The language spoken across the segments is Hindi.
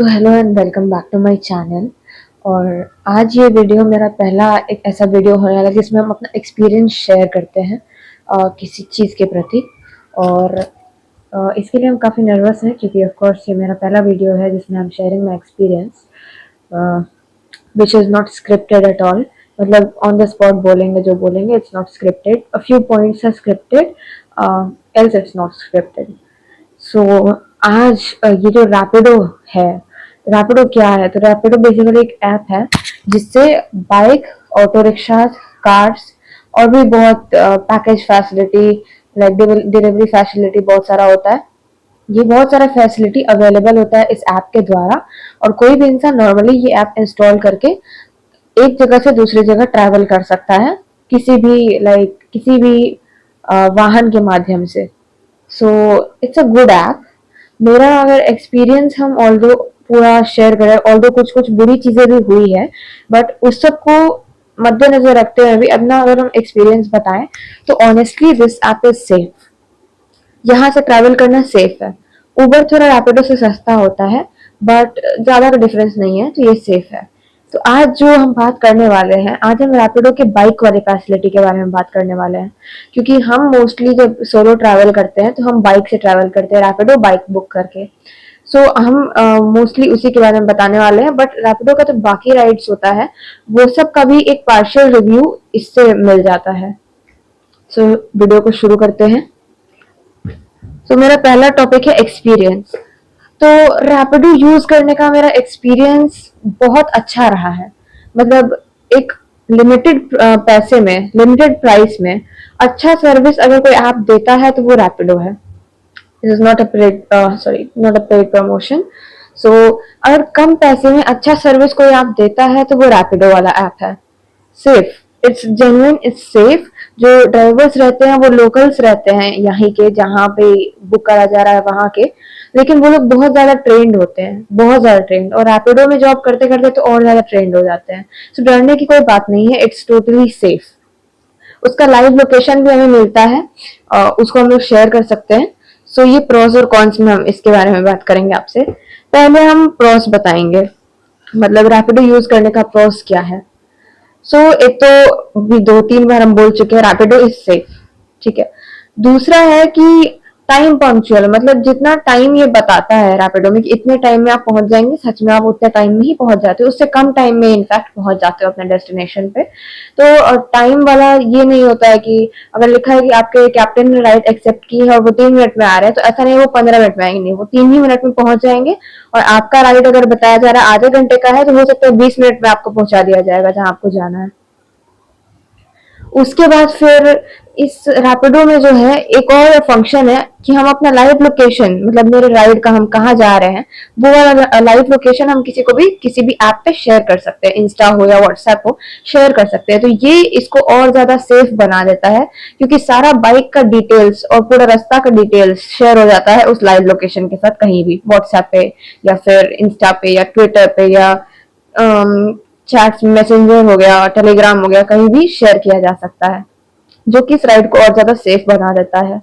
So hello and welcome back to my channel. और आज ये वीडियो मेरा पहला एक ऐसा वीडियो होने वाला है जिसमें हम अपना एक्सपीरियंस शेयर करते हैं किसी चीज़ के प्रति। और इसके लिए हम काफ़ी नर्वस हैं क्योंकि ऑफ कोर्स ये मेरा पहला वीडियो है जिसमें हम sharing my experience which is not scripted at all. मतलब ऑन द स्पॉट बोलेंगे जो बोलेंगे, it's not scripted. A few points are scripted, else it's not scripted. So आज ये जो रैपिडो है, रैपिडो क्या है? तो रैपिडो बेसिकली एक ऐप है जिससे बाइक, ऑटो रिक्शा, कार्स और भी बहुत package facility, like delivery facility बहुत सारा होता है। ये बहुत सारा फैसिलिटी अवेलेबल होता है इस ऐप के द्वारा। और कोई भी इंसान नॉर्मली ये ऐप इंस्टॉल करके एक जगह से दूसरी जगह ट्रैवल कर सकता है, किसी भी किसी भी वाहन के माध्यम से। So it's a good app. मेरा अगर एक्सपीरियंस हम ऑल्दो पूरा शेयर करें, ऑल्दो कुछ कुछ बुरी चीजें भी हुई है, बट उस सब को मद्देनजर रखते हुए भी अपना अगर हम एक्सपीरियंस बताएं तो honestly this app is safe. यहाँ से ट्रैवल करना सेफ है। उबर थोड़ा रैपिडो से सस्ता होता है, बट ज्यादा डिफरेंस नहीं है, तो ये सेफ है। तो आज जो हम बात करने वाले हैं, आज हम रैपिडो के बाइक वाली फैसिलिटी के बारे में बात करने वाले हैं। क्योंकि हम मोस्टली जब सोलो ट्रैवल करते हैं तो हम बाइक से ट्रैवल करते हैं, रैपिडो बाइक बुक करके। सो हम मोस्टली उसी के बारे में बताने वाले हैं। बट रैपिडो का जो बाकी राइड्स होता है वो सब का भी एक पार्शियल रिव्यू इससे मिल जाता है। सो वीडियो को शुरू करते हैं। तो मेरा पहला टॉपिक है एक्सपीरियंस। तो रैपिडो यूज करने का मेरा एक्सपीरियंस बहुत अच्छा रहा है। मतलब एक लिमिटेड पैसे में, लिमिटेड प्राइस में अच्छा सर्विस अगर कोई ऐप देता है तो वो रैपिडो है। This is not a paid, sorry, not a paid promotion. So अगर कम पैसे में अच्छा सर्विस कोई ऐप देता है तो वो रैपिडो वाला ऐप है। Safe, it's genuine, it's safe. जो ड्राइवर्स रहते हैं वो लोकल्स रहते हैं यहीं के, जहाँ पे बुक करा जा रहा है वहां के। लेकिन वो लोग बहुत ज्यादा ट्रेंड होते हैं, बहुत ज्यादा ट्रेंड, और रैपिडो में जॉब करते करते तो और ज्यादा ट्रेंड हो जाते हैं। सो डरने की कोई बात नहीं है, इट्स टोटली सेफ। उसका लाइव लोकेशन भी हमें मिलता है, उसको हम लोग शेयर कर सकते हैं। सो ये प्रोस और कॉन्स में हम इसके बारे में बात करेंगे आपसे। पहले हम प्रोस बताएंगे, मतलब रैपिडो यूज करने का प्रोस क्या है। एक तो भी दो तीन बार हम बोल चुके हैं, रैपिडो इज सेफ। ठीक है। दूसरा है कि टाइम पंक्चुअल, मतलब जितना टाइम ये बताता है रैपिडो में कि इतने टाइम में आप पहुंच जाएंगे, सच में आप उतने टाइम में ही पहुंच जाते हो, उससे कम टाइम में इनफैक्ट पहुंच जाते हो अपने डेस्टिनेशन पे। तो टाइम वाला ये नहीं होता है कि अगर लिखा है कि आपके कैप्टन ने राइड एक्सेप्ट की है और वो 3 मिनट में आ रहे हैं, तो ऐसा नहीं वो 15 मिनट में आएंगे, नहीं, वो 3 ही मिनट में पहुंच जाएंगे। और आपका राइड अगर बताया जा रहा है आधे घंटे का है, तो हो सकता है 20 मिनट में आपको पहुंचा दिया जाएगा जहां आपको जाना है। उसके बाद फिर इस रैपिडो में जो है एक और फंक्शन है कि हम अपना लाइव लोकेशन, मतलब मेरे राइड का हम कहाँ जा रहे हैं, वो वाला लाइव लोकेशन हम किसी को भी किसी भी ऐप पे शेयर कर सकते हैं, इंस्टा हो या व्हाट्सएप हो, शेयर कर सकते हैं। तो ये इसको और ज्यादा सेफ बना देता है, क्योंकि सारा बाइक का डिटेल्स और पूरा रास्ता का डिटेल्स शेयर हो जाता है उस लाइव लोकेशन के साथ, कहीं भी व्हाट्सएप पे या फिर इंस्टा पे या ट्विटर पे या चैट मैसेंजर हो गया, टेलीग्राम हो गया, कहीं भी शेयर किया जा सकता है, जो कि इस राइड को और ज्यादा सेफ बना देता है।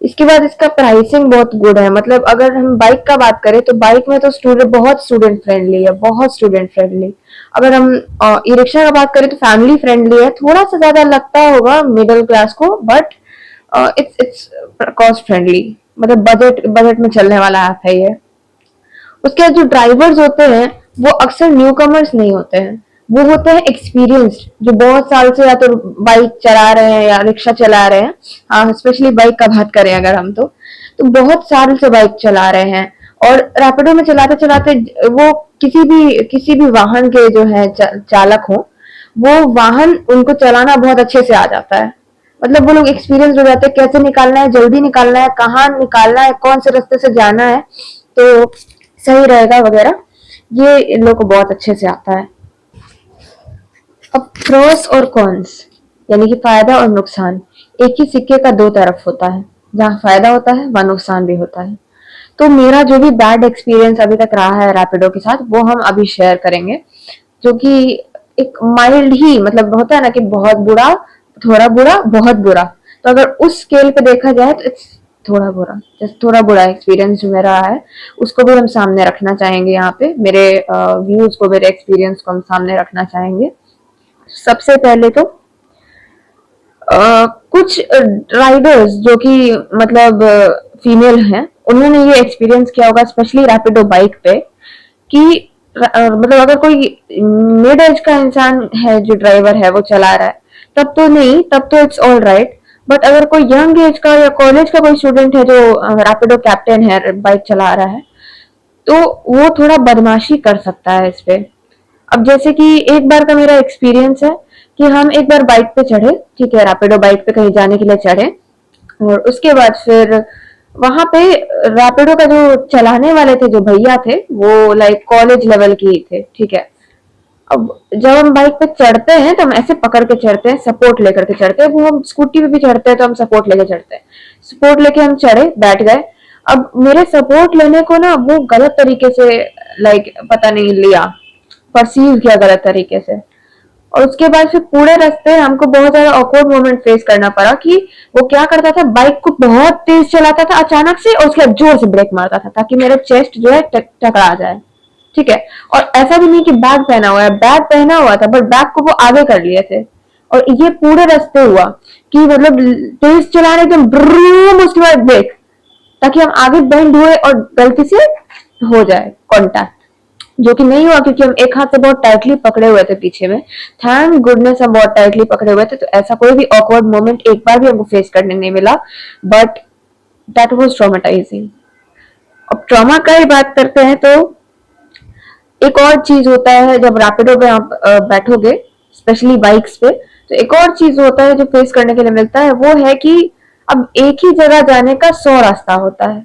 इसके बाद इसका प्राइसिंग बहुत गुड है। मतलब अगर हम बाइक का बात करें तो बाइक में तो बहुत स्टूडेंट फ्रेंडली है, बहुत स्टूडेंट फ्रेंडली। अगर हम ई रिक्शा का बात करें तो फैमिली फ्रेंडली है, थोड़ा सा ज्यादा लगता होगा मिडिल क्लास को, but it's it's cost friendly. मतलब बजट बजट में चलने वाला ऐप है ये। उसके बाद जो ड्राइवर्स होते हैं वो अक्सर न्यू कमर्स नहीं होते हैं, वो होते हैं एक्सपीरियंस्ड, जो बहुत साल से या तो बाइक चला रहे हैं या रिक्शा चला रहे हैं। हाँ, स्पेशली बाइक का बात करें अगर हम तो बहुत साल से बाइक चला रहे हैं। और रैपिडो में चलाते चलाते वो किसी भी वाहन के जो है चालक हो, वो वाहन उनको चलाना बहुत अच्छे से आ जाता है। मतलब वो लोग एक्सपीरियंस हो जाते हैं, कैसे निकालना है, जल्दी निकालना है, कहाँ निकालना है, कौन से रास्ते से जाना है तो सही रहेगा वगैरह, ये इन लोग को बहुत अच्छे से आता है। अब प्रोस और कॉन्स, यानी कि फायदा और नुकसान, एक ही सिक्के का दो तरफ होता है। जहाँ फायदा होता है वहां नुकसान भी होता है। तो मेरा जो भी बैड एक्सपीरियंस अभी तक रहा है रैपिडो के साथ, वो हम अभी शेयर करेंगे। जो कि एक माइल्ड ही, मतलब होता है ना कि बहुत बुरा, थोड़ा बुरा, बहुत बुरा। तो अगर उस स्केल पे देखा जाए तो इट्स जस्ट थोड़ा बुरा एक्सपीरियंस जो मेरा है उसको भी हम सामने रखना चाहेंगे यहाँ पे। मेरे व्यूज को, मेरे एक्सपीरियंस को हम सामने रखना चाहेंगे। सबसे पहले तो कुछ राइडर्स जो कि मतलब फीमेल हैं, उन्होंने ये एक्सपीरियंस किया होगा स्पेशली रैपिडो बाइक पे कि मतलब अगर कोई मिड एज का इंसान है जो ड्राइवर है वो चला रहा है तब तो नहीं, तब तो इट्स ऑल राइट। बट अगर कोई यंग एज का या कॉलेज का कोई स्टूडेंट है जो रैपिडो कैप्टन है, बाइक चला रहा है, तो वो थोड़ा बदमाशी कर सकता है इस पे। अब जैसे कि एक बार का मेरा एक्सपीरियंस है कि हम एक बार बाइक पे चढ़े, ठीक है, रैपिडो बाइक पे कहीं जाने के लिए चढ़े, और उसके बाद फिर वहां पे रैपिडो का जो चलाने वाले थे, जो भैया थे, वो लाइक कॉलेज लेवल के ही थे, ठीक है। अब जब हम बाइक पे चढ़ते हैं तो हम ऐसे पकड़ के चढ़ते हैं, सपोर्ट लेकर के चढ़ते हैं। वो हम स्कूटी पे भी चढ़ते हैं तो हम सपोर्ट लेके चढ़ते हैं। सपोर्ट लेके हम चढ़े, बैठ गए। अब मेरे सपोर्ट लेने को ना वो गलत तरीके से लाइक पता नहीं लिया, परसीव किया गलत तरीके से। और उसके बाद फिर पूरे रास्ते हमको बहुत ज्यादा ऑकवर्ड मोमेंट फेस करना पड़ा कि वो क्या करता था, बाइक को बहुत तेज चलाता था अचानक से, और उसके बाद जोर से ब्रेक मारता था ताकि मेरा चेस्ट जो है टकरा जाए, ठीक है। और ऐसा भी नहीं कि बैग पहना हुआ है, बैग पहना हुआ था बट बैग को वो आगे कर लिए थे। और ये पूरे रास्ते हुआ कि मतलब तेज चलाने एकदम ब्रूम, उसके बाद ब्रेक, ताकि हम आगे बेंड हुए और गलती से हो जाए कांटेक्ट, जो कि नहीं हुआ क्योंकि हम एक हाथ से बहुत टाइटली पकड़े हुए थे पीछे में। थैंक गुडनेस हम बहुत टाइटली पकड़े हुए थे, तो ऐसा कोई भी ऑकवर्ड मोमेंट एक बार भी हमको फेस करने नहीं मिला। But that was traumatising. अब ट्रॉमा का ही बात करते हैं तो एक और चीज होता है जब रैपिडो पे आप बैठोगे, स्पेशली बाइक्स पे, तो एक और चीज होता है जो फेस करने के लिए मिलता है, वो है कि अब एक ही जगह जाने का 100 रास्ता होता है,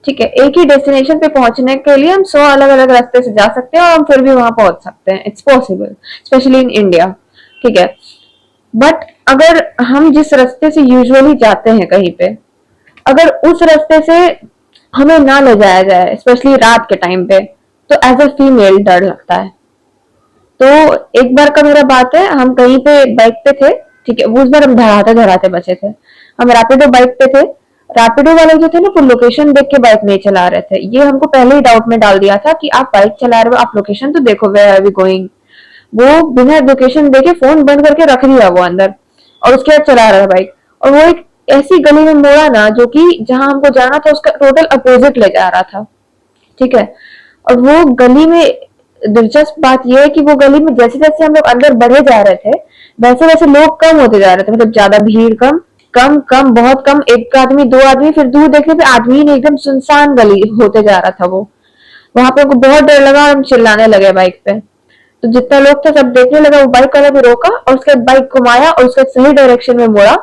ठीक है। एक ही डेस्टिनेशन पे पहुंचने के लिए हम 100 अलग अलग रास्ते से जा सकते हैं और हम फिर भी वहां पहुंच सकते हैं। It's possible, specially in India, ठीक है। बट अगर हम जिस रास्ते से यूजुअली जाते हैं कहीं पे, अगर उस रास्ते से हमें ना ले जाया जाए, स्पेशली रात के टाइम पे, तो एज अ फीमेल डर लगता है। तो एक बार का मेरा बात है, हम कहीं पे बाइक पे थे, ठीक है। वो उस बार हम धराते धराते बचे थे। हम रैपिडो बाइक पे थे। रैपिडो वाले जो थे ना, वो लोकेशन देख के बाइक नहीं चला रहे थे। ये हमको पहले ही डाउट में डाल दिया था कि आप बाइक चला रहे हो, आप लोकेशन तो देखो, वेयर आर वी गोइंग। वो बिना लोकेशन देखे फोन बंद करके रख दिया वो अंदर, और उसके बाद चला रहा है बाइक। और वो एक ऐसी गली में मोड़ा ना, जो कि जहां हमको जाना था उसका टोटल अपोजिट ले जा रहा था, ठीक है। और वो गली में दिलचस्प बात यह है कि वो गली में जैसे जैसे हम लोग अंदर बढ़े जा रहे थे, वैसे वैसे लोग कम होते जा रहे थे। मतलब ज्यादा भीड़ कम, कम कम, बहुत कम, एक आदमी, दो आदमी, फिर दूर देखने पे आदमी नहीं, एकदम सुनसान गली होते जा रहा था वो। वहां पे हमको बहुत डर लगा और हम चिल्लाने लगे बाइक पे। तो जितना लोग था सब देखने लगा। वो बाइक वाला भी रोका और उसके बाइक घुमाया और उसके सही डायरेक्शन में मोड़ा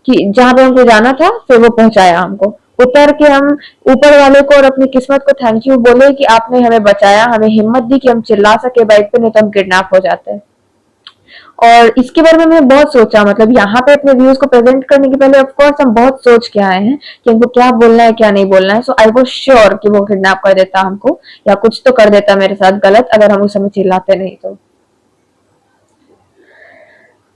कि जहां पे हमको जाना था, फिर वो पहुंचाया हमको। उतर के हम ऊपर वाले को और अपनी किस्मत को थैंक यू बोले कि आपने हमें बचाया, हमें हिम्मत दी कि हम चिल्ला सके बाइक पे, नहीं तो हम किडनैप हो जाते। और इसके बारे में मैंने बहुत सोचा, मतलब यहाँ पे अपने व्यूज को प्रेजेंट करने के पहले ऑफ कोर्स हम बहुत सोच के आए हैं कि हमको क्या बोलना है क्या नहीं बोलना है। सो आई वाज श्योर कि वो किडनैप कर देता हमको, या कुछ तो कर देता मेरे साथ गलत, अगर हम उस समय चिल्लाते नहीं तो।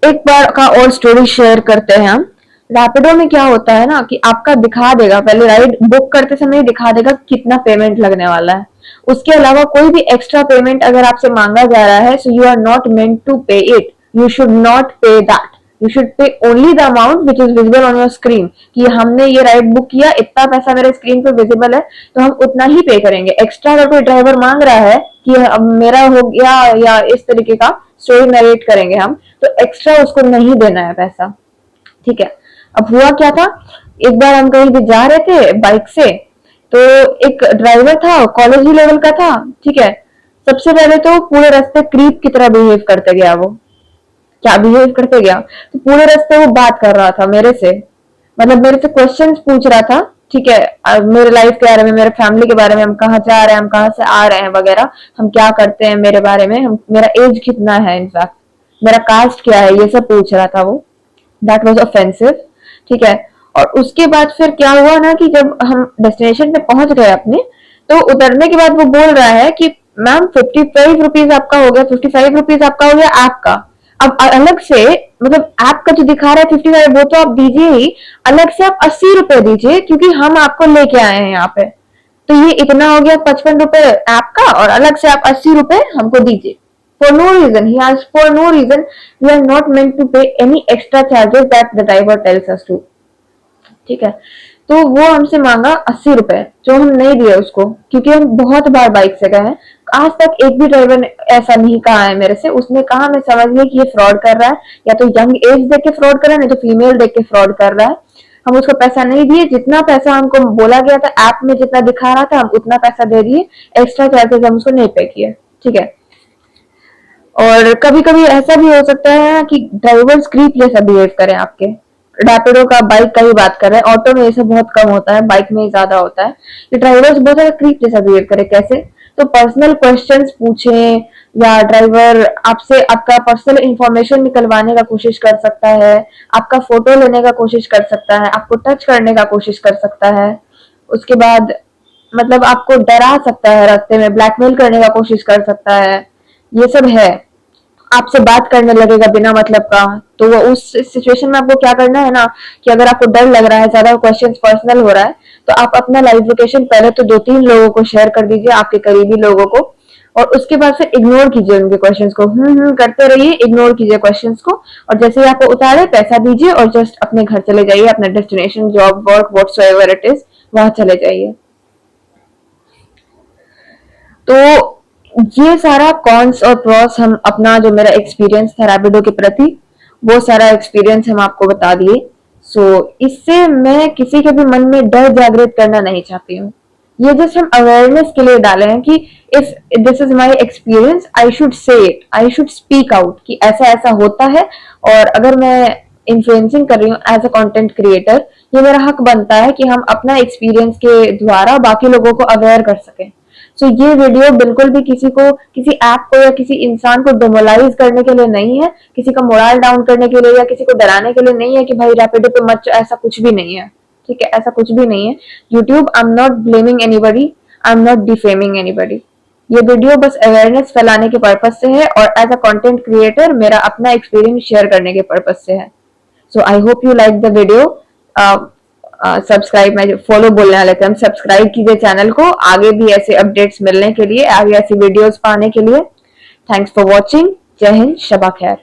एक बार का और स्टोरी शेयर करते हैं हम। रैपिडो में क्या होता है ना कि आपका दिखा देगा, पहले राइड बुक करते समय दिखा देगा कितना पेमेंट लगने वाला है। उसके अलावा कोई भी एक्स्ट्रा पेमेंट अगर आपसे मांगा जा रहा है, so you are not meant to pay it, you should not pay that, you should pay only the amount which is visible on your screen, कि हमने ये राइड बुक किया, इतना पैसा मेरे स्क्रीन पे विजिबल है, तो हम उतना ही पे करेंगे। एक्स्ट्रा अगर कोई ड्राइवर मांग रहा है कि अब मेरा हो गया, या इस तरीके का स्टोरी नरेट करेंगे हम, तो एक्स्ट्रा उसको नहीं देना है पैसा, ठीक है। अब हुआ क्या था, एक बार हम कहीं भी जा रहे थे बाइक से, तो एक ड्राइवर था, कॉलेज ही लेवल का था, ठीक है। सबसे पहले तो पूरे रास्ते क्रीप की तरह बिहेव करते गया वो। क्या बिहेव करते गया, तो पूरे रास्ते वो बात कर रहा था मेरे से, मतलब मेरे से क्वेश्चंस पूछ रहा था, ठीक है, मेरे लाइफ के बारे में, मेरे फैमिली के बारे में, हम कहाँ जा रहे हैं, हम कहाँ से आ रहे हैं वगैरह, हम क्या करते हैं, मेरे बारे में, हम, मेरा एज कितना है, इनफैक्ट मेरा कास्ट क्या है, ये सब पूछ रहा था वो। दैट वाज ऑफेंसिव, ठीक है। और उसके बाद फिर क्या हुआ ना कि जब हम डेस्टिनेशन पे पहुंच गए अपने, तो उतरने के बाद वो बोल रहा है कि मैम 55 रुपीज आपका हो गया, 55 रुपीज आपका हो गया, आपका अब अलग से मतलब ऐप का जो दिखा रहा है 55 वो तो आप दीजिए ही, अलग से आप 80 रुपए दीजिए क्योंकि हम आपको लेके आए हैं यहाँ पे। तो ये इतना हो गया 55 रुपए ऐप का, और अलग से आप 80 रुपए हमको दीजिए। For no reason, he asked for no reason. We are not meant to pay any extra charges that the driver tells us to. ठीक है, तो वो हमसे मांगा 80 रुपए, जो हम नहीं दिए उसको, क्योंकि हम बहुत बार बाइक से गए हैं। आज तक एक भी ड्राइवर ने ऐसा नहीं कहा है मेरे से, उसने कहा मैं समझ गई कि ये फ्रॉड कर रहा है, या तो यंग एज देख के फ्रॉड कर रहा है, नहीं तो फीमेल देख के फ्रॉड कर रहा है। हम उसको पैसा नहीं दिए, जितना पैसा हमको बोला गया था ऐप में जितना दिखा रहा था हम उतना पैसा दे दिए, एक्स्ट्रा चार्जेस हम उसको नहीं पे किए। ठीक है, और कभी कभी ऐसा भी हो सकता है कि ड्राइवर क्रीप जैसा बिहेव करें आपके। रैपिडो का, बाइक का ही बात कर रहे हैं, ऑटो में ये सब बहुत कम होता है, बाइक में ही ज्यादा होता है कि ड्राइवर्स बहुत ज्यादा क्रीप जैसा बिहेव करे। कैसे? तो पर्सनल क्वेश्चंस पूछें, या ड्राइवर आपसे आपका पर्सनल इंफॉर्मेशन निकलवाने का कोशिश कर सकता है, आपका फोटो लेने का कोशिश कर सकता है, आपको टच करने का कोशिश कर सकता है, उसके बाद मतलब आपको डरा सकता है, रास्ते में ब्लैकमेल करने का कोशिश कर सकता है, ये सब है। आपसे बात करने लगेगा बिना मतलब का। तो वो उस सिचुएशन में आपको क्या करना है ना, कि अगर आपको डर लग रहा है, ज्यादा क्वेश्चंस पर्सनल हो रहा है, तो आप अपना लाइव लोकेशन पहले तो 2-3 लोगों को शेयर कर दीजिए, आपके करीबी लोगों को, और उसके बाद फिर इग्नोर कीजिए उनके क्वेश्चंस को। करते रहिए, इग्नोर कीजिए क्वेश्चंस को, और जैसे ही आपको उतारे पैसा दीजिए और जस्ट अपने घर चले जाइए, अपना destination, job, work, whatsoever it is, वहां चले जाइए। तो ये सारा कॉन्स और प्रॉस हम अपना जो मेरा एक्सपीरियंस था रैपिडो के प्रति, वो सारा एक्सपीरियंस हम आपको बता दिए। सो इससे मैं किसी के भी मन में डर जागृत करना नहीं चाहती हूँ। ये जस्ट हम अवेयरनेस के लिए डाले हैं कि if this is my experience I should say it, I should speak out कि ऐसा ऐसा होता है, और अगर मैं इन्फ्लुएंसिंग कर रही हूँ एज अ कंटेंट क्रिएटर, ये मेरा हक बनता है कि हम अपना एक्सपीरियंस के द्वारा बाकी लोगों को अवेयर कर सकें। सो ये वीडियो बिल्कुल भी किसी को, किसी ऐप को या किसी इंसान को डिमोलाइज करने के लिए नहीं है, किसी का मोरल डाउन करने के लिए या किसी को डराने के लिए नहीं है कि भाई रैपिडो पे मत, ऐसा कुछ भी नहीं है। ठीक है, ऐसा कुछ भी नहीं है। YouTube, I am not blaming anybody, I am not defaming anybody. ये वीडियो बस अवेयरनेस फैलाने के पर्पज से है, और एज अ कंटेंट क्रिएटर मेरा अपना एक्सपीरियंस शेयर करने के पर्पज से है। So I hope you like the video. Subscribe, मैं फॉलो बोलने वाले थे, हम सब्सक्राइब कीजिए चैनल को, आगे भी ऐसे अपडेट्स मिलने के लिए, आगे ऐसी वीडियोस पाने के लिए। Thanks for watching. जय हिंद, शबा खैर।